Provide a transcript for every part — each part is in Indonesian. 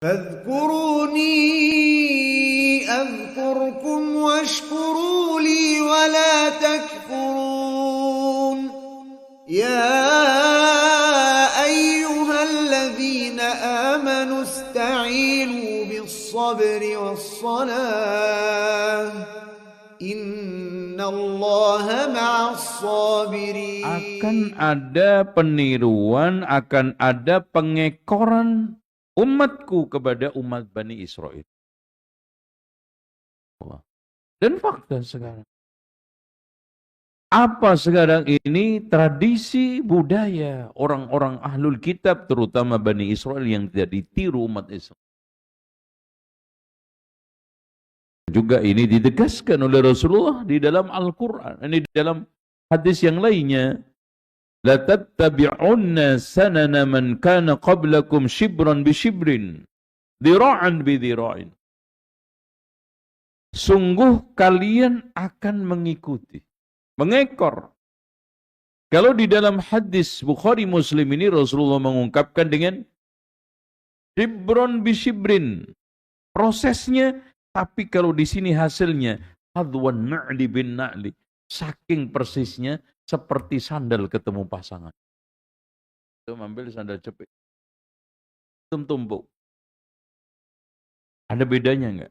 فاذكروني أذكركم واشكروا لي ولا تكفرون يا أيها الذين آمنوا استعينوا بالصبر والصلاة إن الله مع الصابرين. Akan ada peniruan, akan ada pengekoran umatku kepada umat Bani Israel. Dan fakta sekarang. Apa sekarang ini tradisi budaya orang-orang ahlul kitab, terutama Bani Israel yang tidak ditiru umat Islam. Juga ini ditegaskan oleh Rasulullah di dalam Al-Quran. Ini di dalam hadis yang lainnya. La tattabi'unna sanana man kana qablakum shibran bi shibrin, dhira'an bi dhira'in. Sungguh kalian akan mengikuti, mengekor. Kalau di dalam hadis Bukhari Muslim ini Rasulullah mengungkapkan dengan shibron bi shibrin. Prosesnya, tapi kalau di sini hasilnya hadwan na'li bin na'li. Saking persisnya seperti sandal ketemu pasangan. Itu ambil sandal cepet. Tumpuk. Ada bedanya enggak?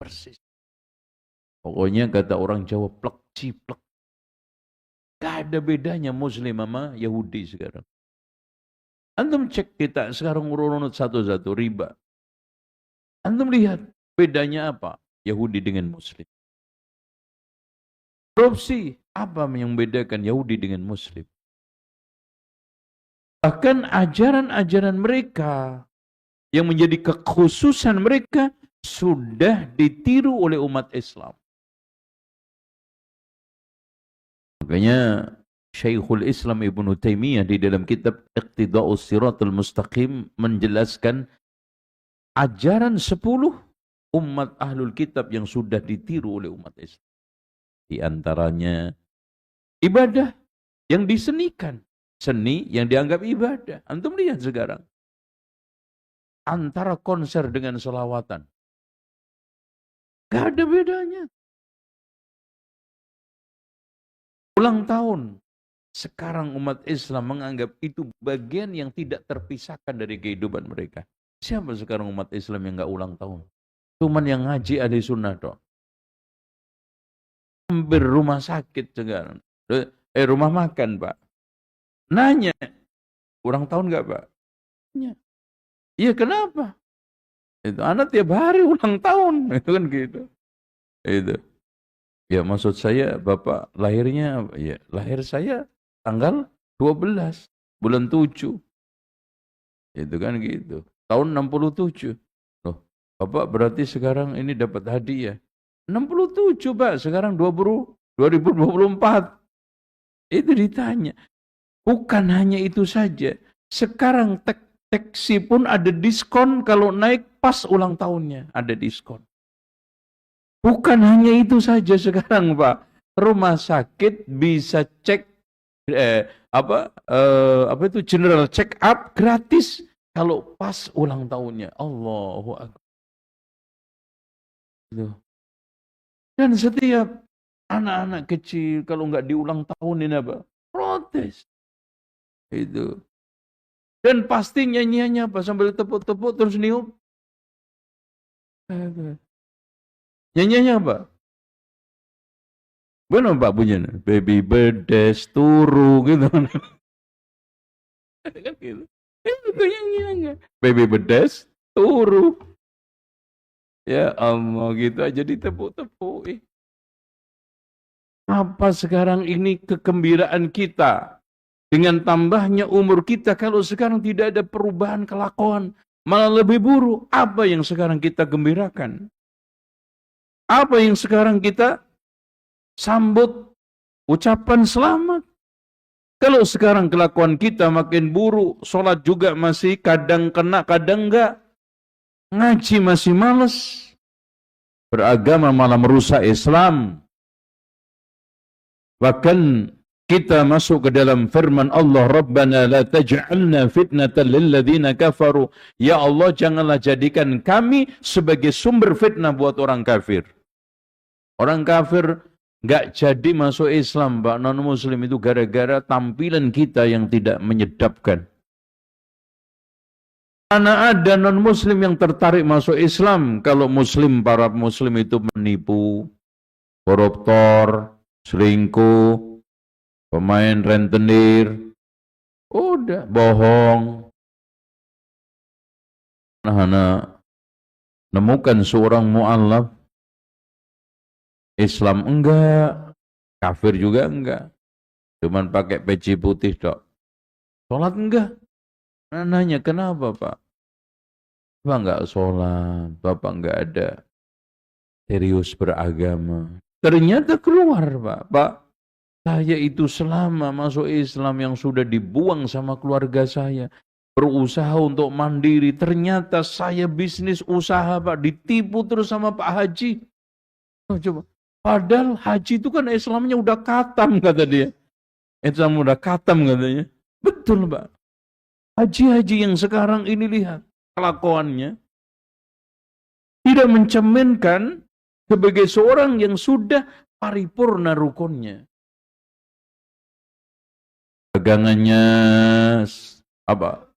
Persis. Pokoknya kata orang Jawa plek ciplek. Gak ada bedanya Muslim sama Yahudi sekarang. Antum cek kita sekarang urut satu-satu riba. Antum lihat bedanya apa Yahudi dengan Muslim. Korupsi, apa yang membedakan Yahudi dengan Muslim? Bahkan ajaran-ajaran mereka yang menjadi kekhususan mereka sudah ditiru oleh umat Islam. Makanya Syekhul Islam Ibnu Taimiyah di dalam kitab Iqtida'us Siratal Mustaqim menjelaskan ajaran 10 umat ahlul kitab yang sudah ditiru oleh umat Islam. Di antaranya ibadah yang disenikan, seni yang dianggap ibadah. Antum lihat sekarang antara konser dengan selawatan, gak ada bedanya. Ulang tahun, sekarang umat Islam menganggap itu bagian yang tidak terpisahkan dari kehidupan mereka. Siapa sekarang umat Islam yang gak ulang tahun? Cuman yang ngaji ahli sunnah dong. Hampir rumah sakit sekarang. Rumah makan, Pak. Nanya, ulang tahun enggak, Pak? Iya, kenapa? Itu anak tiap hari ulang tahun, itu kan gitu. Itu. Ya, maksud saya Bapak lahirnya ya, lahir saya tanggal 12 bulan 7. Itu kan gitu. Tahun 67. Loh, Bapak berarti sekarang ini dapat hadiah. 67, Pak, sekarang 2024. Itu ditanya. Bukan hanya itu saja. Sekarang taksi pun ada diskon kalau naik pas ulang tahunnya. Ada diskon. Bukan hanya itu saja sekarang, Pak. Rumah sakit bisa cek itu general check up gratis kalau pas ulang tahunnya. Allahu Akbar. Dan setiap anak-anak kecil kalau nggak diulang tahunin apa? Protes. Itu. Dan pasti nyanyiannya apa? Sambil tepuk-tepuk terus niup. Nyanyiannya apa? Benar Pak bunyinya? Baby bedes turu gitu. Gitu. Itu nyanyiannya. Baby bedes turu. Ya Allah, gitu aja ditepuk-tepuk. Apa sekarang ini kegembiraan kita? Dengan tambahnya umur kita, kalau sekarang tidak ada perubahan kelakuan, malah lebih buruk. Apa yang sekarang kita gembirakan? Apa yang sekarang kita sambut? Ucapan selamat. Kalau sekarang kelakuan kita makin buruk, sholat juga masih kadang kena, kadang enggak. Ngaji masih males. Beragama malah merusak Islam. Bahkan kita masuk ke dalam firman Allah, Rabbana la taj'alna fitnatan lilladzina kafaru. Ya Allah, janganlah jadikan kami sebagai sumber fitnah buat orang kafir. Orang kafir nggak jadi masuk Islam, Pak, non-muslim itu gara-gara tampilan kita yang tidak menyedapkan. Mana ada non-muslim yang tertarik masuk Islam kalau muslim, para muslim itu menipu, koruptor, selingkuh, pemain rentenir, udah bohong. Nah, nemukan seorang mu'allaf, Islam enggak, kafir juga enggak, cuman pakai peci putih dok, sholat enggak. Nah, nanya kenapa Pak? Bapak enggak sholat, Bapak enggak ada serius beragama. Ternyata keluar Pak, saya itu selama masuk Islam yang sudah dibuang sama keluarga saya, berusaha untuk mandiri, ternyata saya bisnis usaha Pak, ditipu terus sama Pak Haji. Oh, coba. Padahal haji itu kan Islamnya udah khatam kata dia. Islam udah khatam katanya. Betul Pak. Haji-haji yang sekarang ini lihat kelakuannya tidak mencerminkan sebagai seorang yang sudah paripurna rukunnya. Dagangannya apa?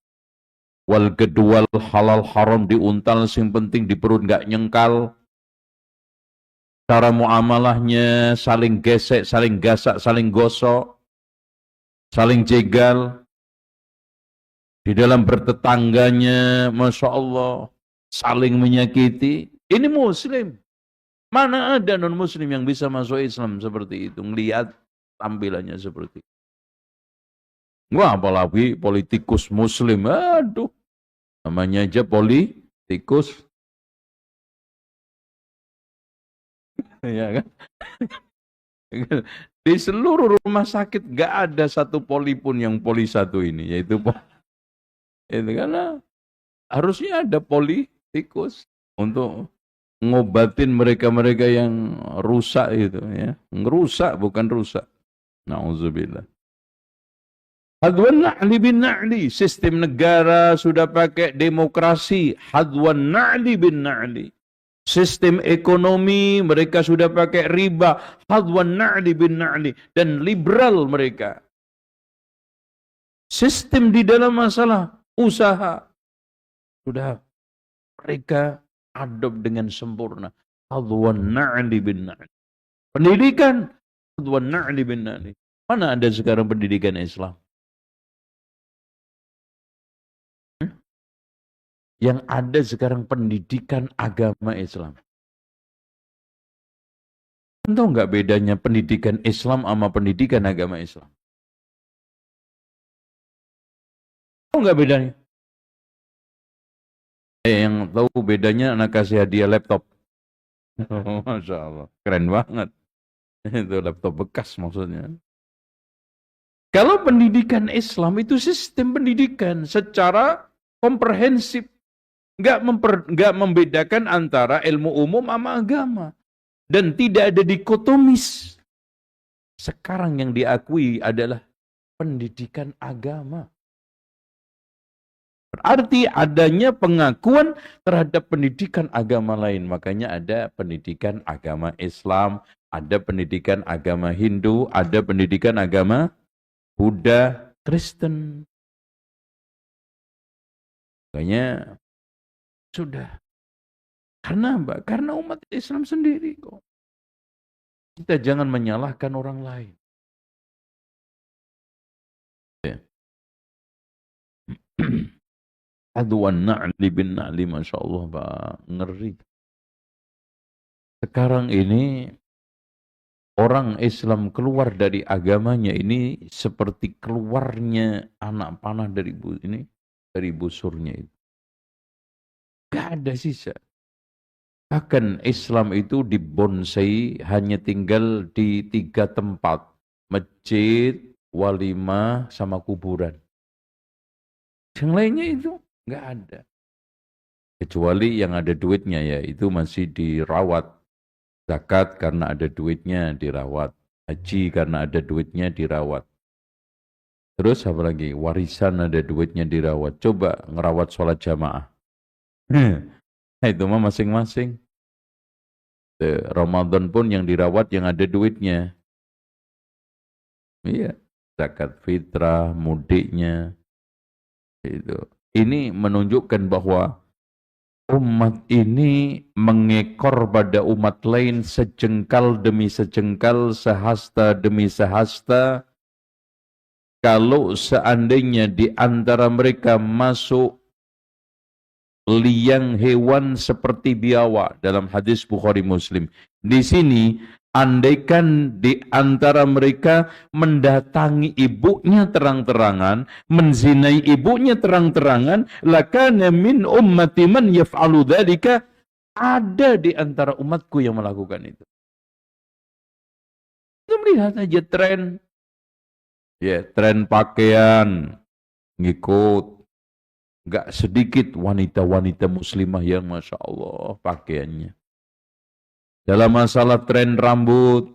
Wal kedua halal haram diuntal, sing penting di perut nggak nyengkal. Cara muamalahnya saling gesek, saling gasak, saling gosok, saling jegal. Di dalam bertetangganya, Masya Allah, saling menyakiti. Ini muslim. Mana ada non-muslim yang bisa masuk Islam seperti itu. Ngelihat tampilannya seperti itu. Wah, apalagi politikus muslim. Aduh, namanya aja politikus. Ya kan? Di seluruh rumah sakit gak ada satu poli pun yang poli satu ini. Yaitu itu karena harusnya ada politikus untuk ngobatin mereka-mereka yang rusak itu ya. Ngerusak bukan rusak. Nauzubillah. Hadwan na'li bin na'li. Sistem negara sudah pakai demokrasi. Hadwan na'li bin na'li. Sistem ekonomi mereka sudah pakai riba. Hadwan na'li bin na'li. Dan liberal mereka. Sistem di dalam masalah usaha sudah mereka adop dengan sempurna. Hadwan na'li bin na'li. Pendidikan hadwan na'li bin na'li. Mana ada sekarang pendidikan Islam? Yang ada sekarang pendidikan agama Islam. Tahu nggak bedanya pendidikan Islam sama pendidikan agama Islam? Tahu nggak bedanya? Yang tahu bedanya anak kasih hadiah laptop. Oh, Masya Allah, keren banget. Itu laptop bekas maksudnya. Kalau pendidikan Islam itu sistem pendidikan secara komprehensif. Nggak membedakan antara ilmu umum sama agama. Dan tidak ada dikotomis. Sekarang yang diakui adalah pendidikan agama. Berarti adanya pengakuan terhadap pendidikan agama lain. Makanya ada pendidikan agama Islam, ada pendidikan agama Hindu, ada pendidikan agama Buddha, Kristen. Makanya sudah. Karena apa? Karena umat Islam sendiri kok. Kita jangan menyalahkan orang lain. Adwan na'li bin na'li, Masya Allah Pak. Ngeri. Sekarang ini orang Islam keluar dari agamanya ini seperti keluarnya anak panah dari busurnya itu. Gak ada sisa. Bahkan Islam itu dibonsai hanya tinggal di 3 tempat. Masjid, walimah, sama kuburan. Yang lainnya itu nggak ada. Kecuali yang ada duitnya ya, itu masih dirawat. Zakat karena ada duitnya dirawat. Haji karena ada duitnya dirawat. Terus apa lagi? Warisan ada duitnya dirawat. Coba ngerawat sholat jamaah. Nah, itu mah masing-masing. Ramadan pun yang dirawat yang ada duitnya. Iya. Zakat fitrah, mudiknya. Itu. Ini menunjukkan bahwa umat ini mengekor pada umat lain sejengkal demi sejengkal, sehasta demi sehasta. Kalau seandainya di antara mereka masuk liang hewan seperti biawak dalam hadis Bukhari Muslim. Di sini, andaikan di antara mereka mendatangi ibunya terang-terangan, menzinai ibunya terang-terangan, lakana min ummati man yaf'alu dzalika, ada di antara umatku yang melakukan itu. Kita melihat aja tren, ya tren pakaian, ngikut. Gak sedikit wanita-wanita muslimah yang Masya Allah pakaiannya. Dalam masalah tren rambut,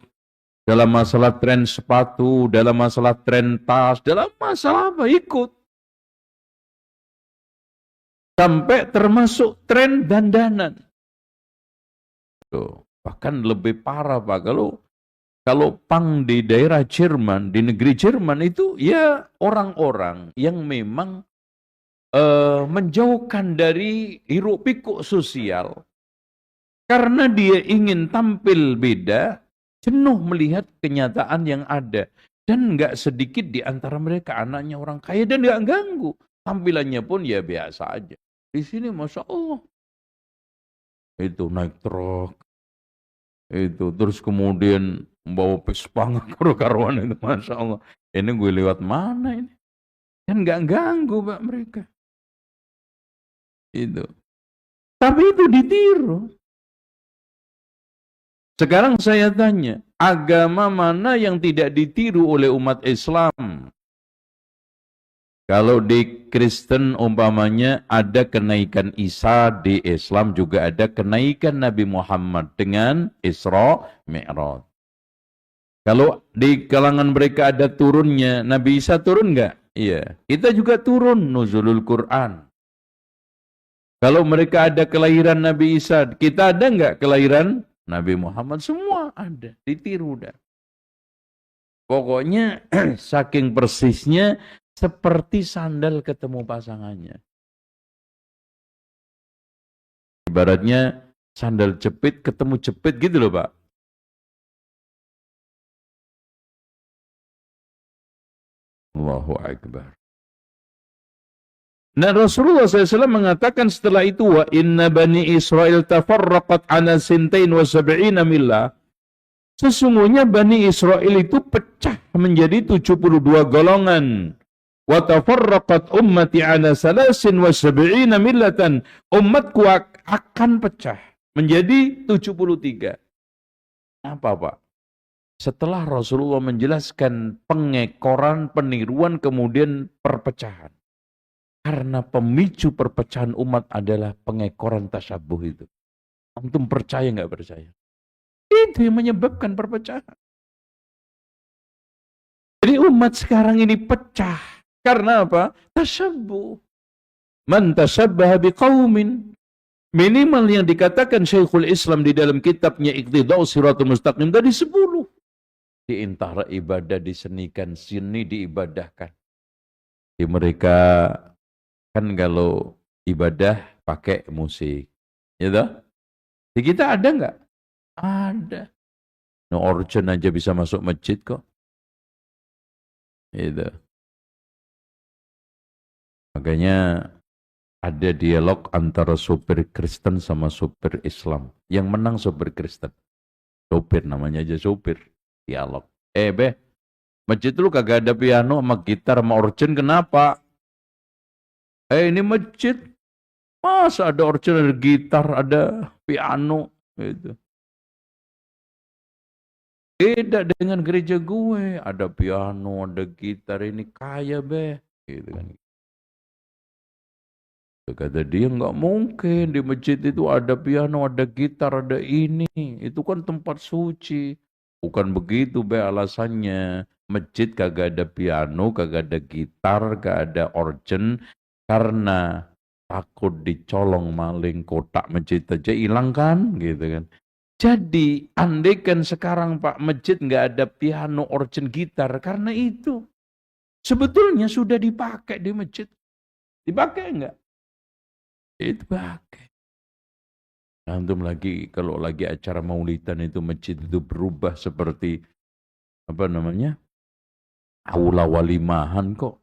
dalam masalah tren sepatu, dalam masalah tren tas, dalam masalah apa ikut. Sampai termasuk tren dandanan. Tuh, bahkan lebih parah Pak, kalau pang di daerah Jerman, di negeri Jerman itu ya orang-orang yang memang menjauhkan dari hiruk pikuk sosial karena dia ingin tampil beda, jenuh melihat kenyataan yang ada, dan nggak sedikit di antara mereka anaknya orang kaya dan nggak ganggu, tampilannya pun ya biasa aja. Di sini Masya Allah itu naik truk itu terus kemudian membawa Vespa karu-karuan itu Masya Allah, ini gue lewat mana ini, dan nggak ganggu Pak mereka. Itu. Tapi itu ditiru. Sekarang saya tanya, agama mana yang tidak ditiru oleh umat Islam? Kalau di Kristen umpamanya ada kenaikan Isa, di Islam juga ada kenaikan Nabi Muhammad dengan Isra Mi'raj. Kalau di kalangan mereka ada turunnya, Nabi Isa turun enggak? Iya. Kita juga turun nuzulul Quran. Kalau mereka ada kelahiran Nabi Isa, kita ada enggak kelahiran Nabi Muhammad? Semua ada, ditiru dah. Pokoknya saking persisnya seperti sandal ketemu pasangannya. Ibaratnya sandal jepit ketemu jepit gitu loh Pak. Allahu Akbar. Nah Rasulullah SAW mengatakan setelah itu, wa inna bani Israel tafarraqat ana sintain wa sab'ina millah. Sesungguhnya Bani Israel itu pecah menjadi 72 golongan. Wa tafarraqat ummati ala salasin wa sab'ina millatan. Umatku akan pecah menjadi 73. Apa Pak? Setelah Rasulullah menjelaskan pengekoran, peniruan, kemudian perpecahan. Karena pemicu perpecahan umat adalah pengekoran tasyabuh itu. Antum percaya nggak percaya? Itu yang menyebabkan perpecahan. Jadi umat sekarang ini pecah. Karena apa? Tasyabuh. Man tashabbaha biqaumin. Minimal yang dikatakan Syekhul Islam di dalam kitabnya Iqtida'us Shiratal Mustaqim tadi 10. Di antara ibadah disenikan, sini diibadahkan. Di mereka kan kalau ibadah pakai musik. Ya toh? Di kita ada nggak? Ada. No organ aja bisa masuk masjid kok. Itu. Makanya ada dialog antara sopir Kristen sama sopir Islam. Yang menang sopir Kristen. Sopir namanya aja sopir. Dialog. Masjid lu kagak ada piano sama gitar sama organ kenapa? Ini masjid. Masa ada organ, ada gitar, ada piano. Gitu. Beda dengan gereja gue, ada piano, ada gitar, ini kaya gitu kan. Kata dia nggak mungkin di masjid itu ada piano, ada gitar, ada ini. Itu kan tempat suci. Bukan begitu be alasannya. Masjid kagak ada piano, kagak ada gitar, kagak ada organ. Karena takut dicolong maling kotak masjid aja hilang kan, gitu kan. Jadi andaikan sekarang Pak masjid nggak ada piano, organ, gitar, karena itu sebetulnya sudah dipakai di masjid. Dipakai enggak? Itu pakai. Antum lagi kalau lagi acara maulidan itu masjid itu berubah seperti apa namanya? Aula walimahan kok.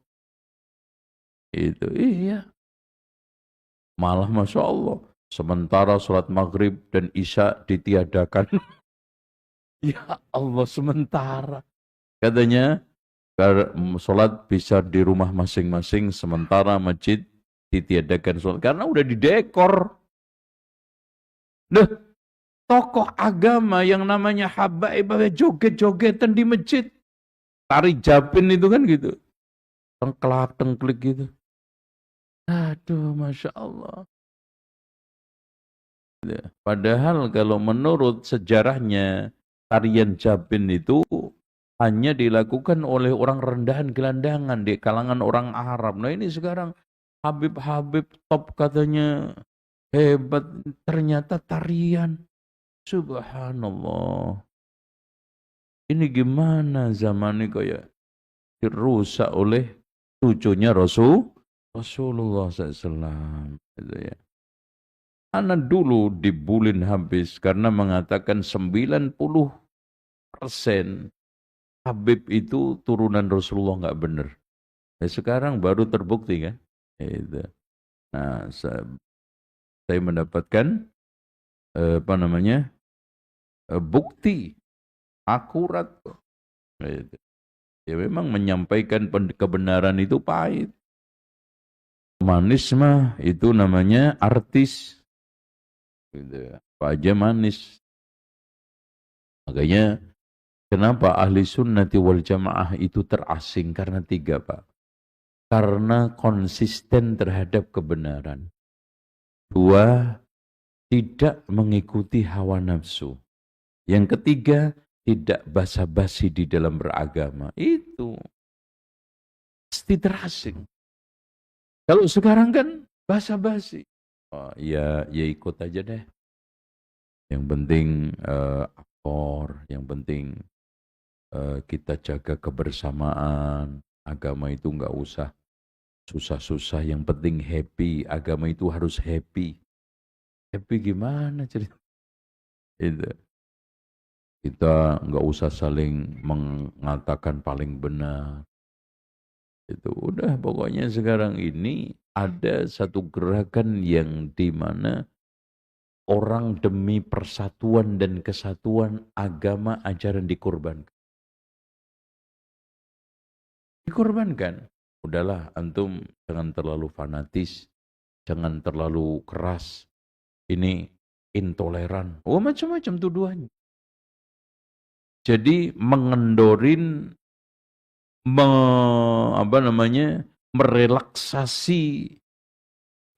Itu iya. Malah Masya Allah. Sementara sholat maghrib dan isya ditiadakan. Ya Allah sementara. Katanya sholat bisa di rumah masing-masing. Sementara masjid ditiadakan sholat. Karena udah didekor. Nah, tokoh agama yang namanya habaib joget-jogetan di masjid. Tari Japin itu kan gitu. Tengklak-tengklik gitu. Aduh, Masya Allah. Padahal kalau menurut sejarahnya, tarian Japin itu hanya dilakukan oleh orang rendahan gelandangan di kalangan orang Arab. Nah ini sekarang Habib-Habib top katanya hebat. Ternyata tarian. Subhanallah. Ini gimana zaman ini kayak dirusak oleh cucunya Rasulullah SAW. Gitu ya. Anak dulu dibulin habis karena mengatakan 90% Habib itu turunan Rasulullah nggak benar. Sekarang baru terbukti kan. Itu. Nah, saya mendapatkan apa namanya bukti akurat. Itu. Ya memang menyampaikan kebenaran itu pahit. Manis mah itu namanya artis. Gitu. Apa aja manis. Makanya kenapa ahli sunnati wal jamaah itu terasing? Karena 3 Pak. Karena konsisten terhadap kebenaran. 2, tidak mengikuti hawa nafsu. Yang ketiga, tidak basa-basi di dalam beragama. Itu pasti terasing. Kalau sekarang kan basa-basi. Oh, ya ikut aja deh. Yang penting akor, yang penting kita jaga kebersamaan. Agama itu enggak usah susah-susah, yang penting happy. Agama itu harus happy. Happy gimana cerita? Itu. Kita enggak usah saling mengatakan paling benar. Itu udah pokoknya sekarang ini ada satu gerakan yang di mana orang demi persatuan dan kesatuan agama ajaran dikorbankan. Dikorbankan. Udahlah antum jangan terlalu fanatis, jangan terlalu keras. Ini intoleran. Oh macam-macam tuduhannya. Jadi mengendorin merelaksasi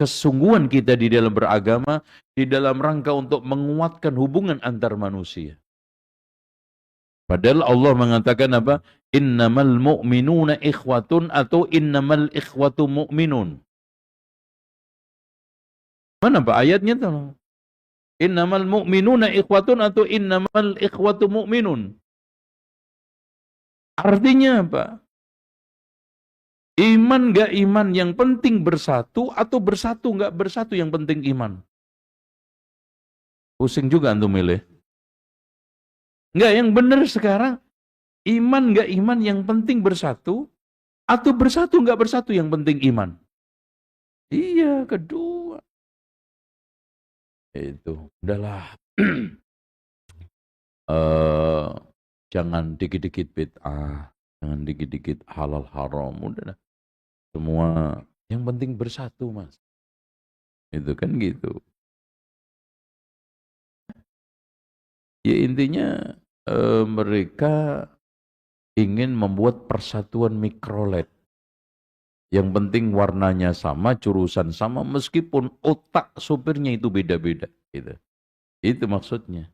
kesungguhan kita di dalam beragama di dalam rangka untuk menguatkan hubungan antar manusia. Padahal Allah mengatakan apa? Innamal mu'minuna ikhwatun atau innamal ikhwatu mu'minun. Mana Pak ayatnya tuh? Innamal mu'minuna ikhwatun atau innamal ikhwatu mu'minun. Artinya apa? Iman gak iman yang penting bersatu atau bersatu gak bersatu yang penting iman? Pusing juga antum milih. Enggak, yang benar sekarang iman gak iman yang penting bersatu atau bersatu gak bersatu yang penting iman? Iya, kedua. Itu, udahlah. Jangan dikit-dikit bid'ah, jangan dikit-dikit halal haram, udah. Semua yang penting bersatu, Mas. Itu kan gitu. Ya intinya mereka ingin membuat persatuan mikrolet. Yang penting warnanya sama, jurusan sama, meskipun otak supirnya itu beda-beda. Gitu. Itu maksudnya.